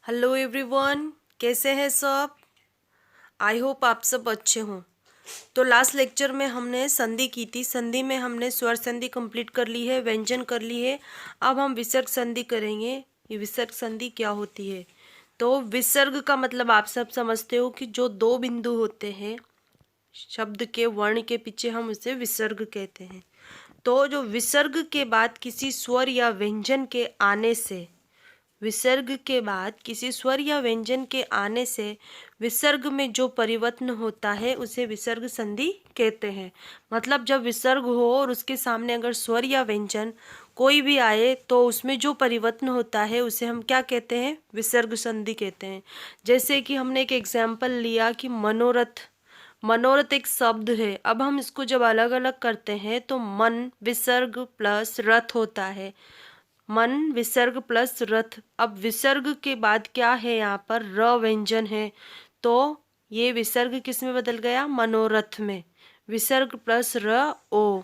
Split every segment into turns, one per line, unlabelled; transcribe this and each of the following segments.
Hello everyone, कैसे हैं सब। आई होप आप सब अच्छे हों। तो लास्ट लेक्चर में हमने संधि की थी। संधि में हमने स्वर संधि कंप्लीट कर ली है, व्यंजन कर ली है। अब हम विसर्ग संधि करेंगे। ये विसर्ग संधि क्या होती है? तो विसर्ग का मतलब आप सब समझते हो कि जो दो बिंदु होते हैं शब्द के वर्ण के पीछे, हम उसे विसर्ग कहते हैं। तो जो विसर्ग के बाद किसी स्वर या व्यंजन के आने से, विसर्ग के बाद किसी स्वर या व्यंजन के आने से विसर्ग में जो परिवर्तन होता है उसे विसर्ग संधि कहते हैं। मतलब जब विसर्ग हो और उसके सामने अगर स्वर या व्यंजन कोई भी आए तो उसमें जो परिवर्तन होता है उसे हम क्या कहते हैं? विसर्ग संधि कहते हैं। जैसे कि हमने एक एग्जाम्पल लिया कि मनोरथ। मनोरथ एक शब्द है। अब हम इसको जब अलग अलग करते हैं तो मन विसर्ग प्लस रथ होता है। मन विसर्ग प्लस रथ। अब विसर्ग के बाद क्या है? यहाँ पर र व्यंजन है, तो ये विसर्ग किस में बदल गया? मनोरथ में। विसर्ग प्लस र ओ।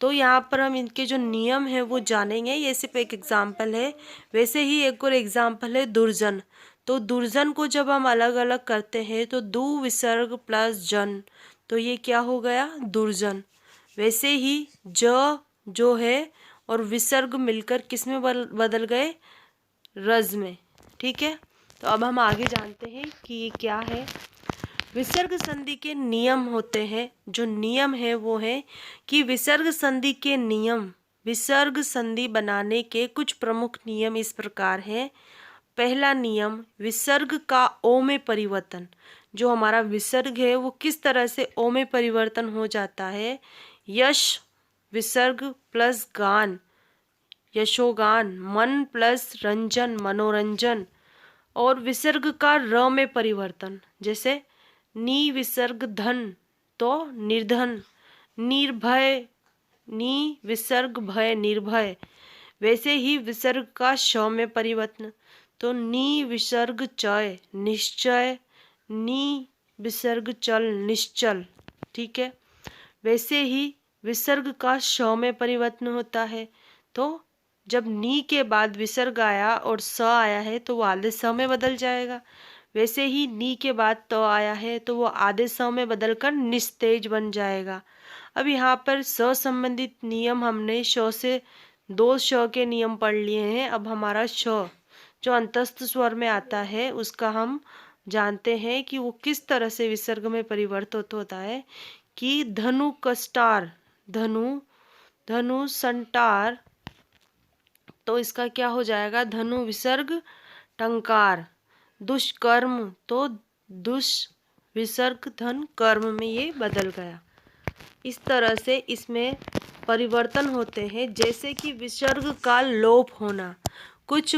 तो यहाँ पर हम इनके जो नियम है वो जानेंगे। ये सिर्फ एक एग्जाम्पल है। वैसे ही एक और एग्जाम्पल है दुर्जन। तो दुर्जन को जब हम अलग अलग करते हैं तो दु विसर्ग प्लस जन, तो ये क्या हो गया? दुर्जन। वैसे ही ज जो है और विसर्ग मिलकर किस में बदल गए? रज में। ठीक है, तो अब हम आगे जानते हैं कि ये क्या है। विसर्ग संधि के नियम होते हैं। जो नियम है वो है कि विसर्ग संधि के नियम, विसर्ग संधि बनाने के कुछ प्रमुख नियम इस प्रकार है। पहला नियम, विसर्ग का ओ में परिवर्तन। जो हमारा विसर्ग है वो किस तरह से ओ में परिवर्तन हो जाता है? यश विसर्ग प्लस गान, यशोगान। मन प्लस रंजन, मनोरंजन। और विसर्ग का र में परिवर्तन, जैसे नी विसर्ग धन तो निर्धन। निर्भय, नी विसर्ग भय, निर्भय। वैसे ही विसर्ग का श में परिवर्तन, तो नी विसर्ग चय, निश्चय। नी विसर्ग चल, निश्चल। ठीक है, वैसे ही विसर्ग का श में परिवर्तन होता है। तो जब नी के बाद विसर्ग आया और स आया है तो वो आधे स में बदल जाएगा। वैसे ही नी के बाद त आया है तो वो आधे स में बदलकर निस्तेज बन जाएगा। अब यहाँ पर स संबंधित नियम हमने श से दो श के नियम पढ़ लिए हैं। अब हमारा श जो अंतस्थ स्वर में आता है उसका हम जानते हैं कि वो किस तरह से विसर्ग में परिवर्तित होता है। कि धनु कष्टार, धनु, धनु संटार, तो इसका क्या हो जाएगा? धनु विसर्ग टंकार। दुष्कर्म, तो दुष विसर्ग धन कर्म में ये बदल गया। इस तरह से इसमें परिवर्तन होते हैं। जैसे कि विसर्ग का लोप होना, कुछ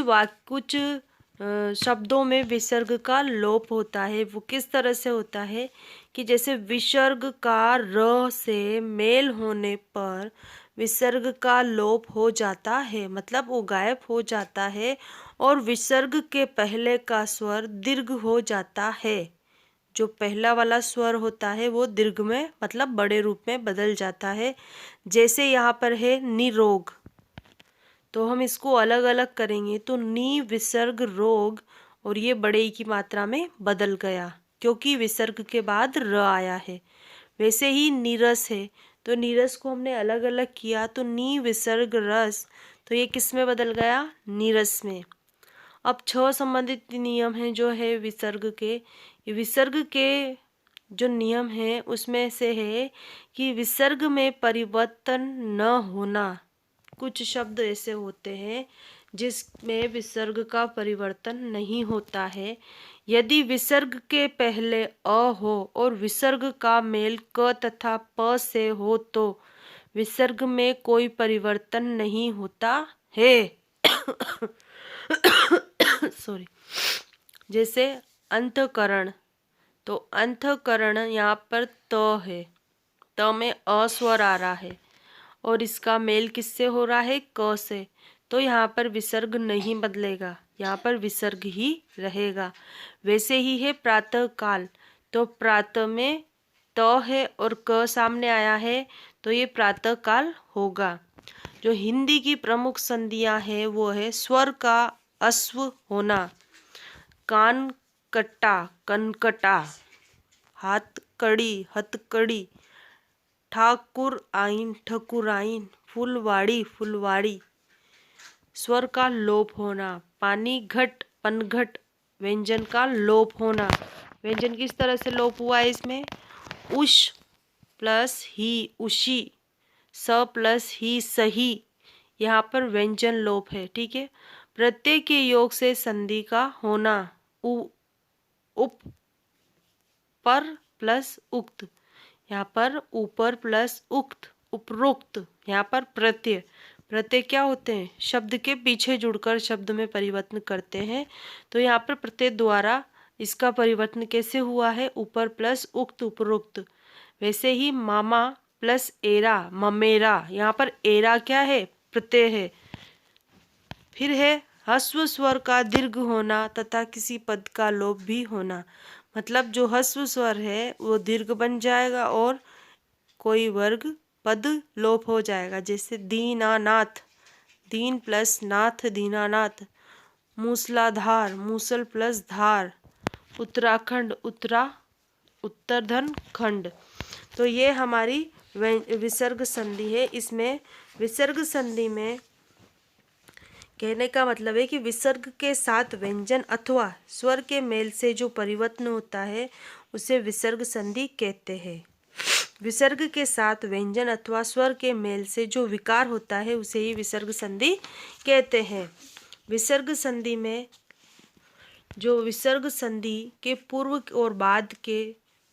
शब्दों में विसर्ग का लोप होता है। वो किस तरह से होता है? कि जैसे विसर्ग का र से मेल होने पर विसर्ग का लोप हो जाता है, मतलब वो गायब हो जाता है और विसर्ग के पहले का स्वर दीर्घ हो जाता है। जो पहला वाला स्वर होता है वो दीर्घ में, मतलब बड़े रूप में बदल जाता है। जैसे यहाँ पर है निरोग, तो हम इसको अलग अलग करेंगे तो नी विसर्ग रोग, और ये बड़े ई की मात्रा में बदल गया क्योंकि विसर्ग के बाद र आया है। वैसे ही नीरस है, तो नीरस को हमने अलग अलग किया तो नी विसर्ग रस, तो ये किस में बदल गया? नीरस में। अब छ संबंधित नियम हैं जो है विसर्ग के। ये विसर्ग के जो नियम है उसमें से है कि विसर्ग में परिवर्तन न होना। कुछ शब्द ऐसे होते हैं जिसमें विसर्ग का परिवर्तन नहीं होता है। यदि विसर्ग के पहले अ हो और विसर्ग का मेल क तथा प से हो तो विसर्ग में कोई परिवर्तन नहीं होता है। सॉरी। जैसे अंतःकरण, तो अंतःकरण यहाँ पर त है, त में अ स्वर आ रहा है और इसका मेल किससे हो रहा है? क से, तो यहाँ पर विसर्ग नहीं बदलेगा, यहाँ पर विसर्ग ही रहेगा। वैसे ही है प्रातः काल, तो प्रातः में त है और क सामने आया है तो ये प्रातः काल होगा। जो हिंदी की प्रमुख संधियां हैं वो है स्वर का अश्व होना, कान कट्टा कनकटा, हाथकड़ी हथकड़ी, ठाकुर आइन ठकुराइन, फुलवाड़ी फुलवाड़ी। स्वर का लोप होना, पानी घट पनघट, व्यंजन का लोप होना। व्यंजन किस तरह से लोप हुआ है इसमें? उश प्लस ही उशी, स प्लस ही सही, यहाँ पर व्यंजन लोप है। ठीक है। प्रत्यय के योग से संधि का होना, उप पर प्लस उक्त, यहाँ पर ऊपर प्लस उक्त उपरोक्त। यहाँ पर प्रत्यय, प्रत्यय क्या होते हैं? शब्द के पीछे जुड़कर शब्द में परिवर्तन करते हैं। तो यहाँ पर प्रत्यय द्वारा इसका परिवर्तन कैसे हुआ है? ऊपर प्लस उक्त उपरोक्त। वैसे ही मामा प्लस एरा ममेरा, यहाँ पर एरा क्या है? प्रत्यय है। फिर है ह्रस्व स्वर का दीर्घ होना तथा किसी पद का लोप भी होना, मतलब जो ह्रस्व स्वर है वो दीर्घ बन जाएगा और कोई वर्ग पद लोप हो जाएगा। जैसे दीनानाथ, दीन प्लस नाथ दीनानाथ। मूसलाधार, मूसल प्लस धार। उत्तराखंड, उत्तरधन खंड। तो ये हमारी विसर्ग संधि है। इसमें विसर्ग संधि में कहने का मतलब है कि विसर्ग के साथ व्यंजन अथवा स्वर के मेल से जो परिवर्तन होता है उसे विसर्ग संधि कहते हैं। विसर्ग के साथ व्यंजन अथवा स्वर के मेल से जो विकार होता है उसे ही विसर्ग संधि कहते हैं। विसर्ग संधि में जो विसर्ग संधि के पूर्व और बाद के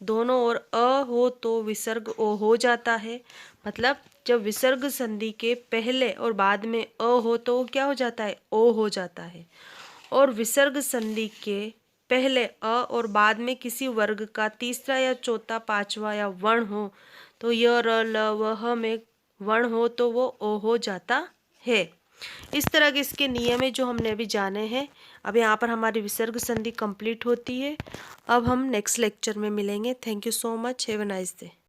दोनों ओर अ हो तो विसर्ग ओ हो जाता है। मतलब जब विसर्ग संधि के पहले और बाद में अ हो तो वो क्या हो जाता है? ओ हो जाता है। और विसर्ग संधि के पहले अ और बाद में किसी वर्ग का तीसरा या चौथा पांचवा या वर्ण हो तो य र ल व ह में वर्ण हो तो वो ओ हो जाता है। इस तरह के इसके नियम है जो हमने अभी जाने हैं। अब यहाँ पर हमारी विसर्ग संधि कंप्लीट होती है। अब हम नेक्स्ट लेक्चर में मिलेंगे। Thank you so much. Have a nice day.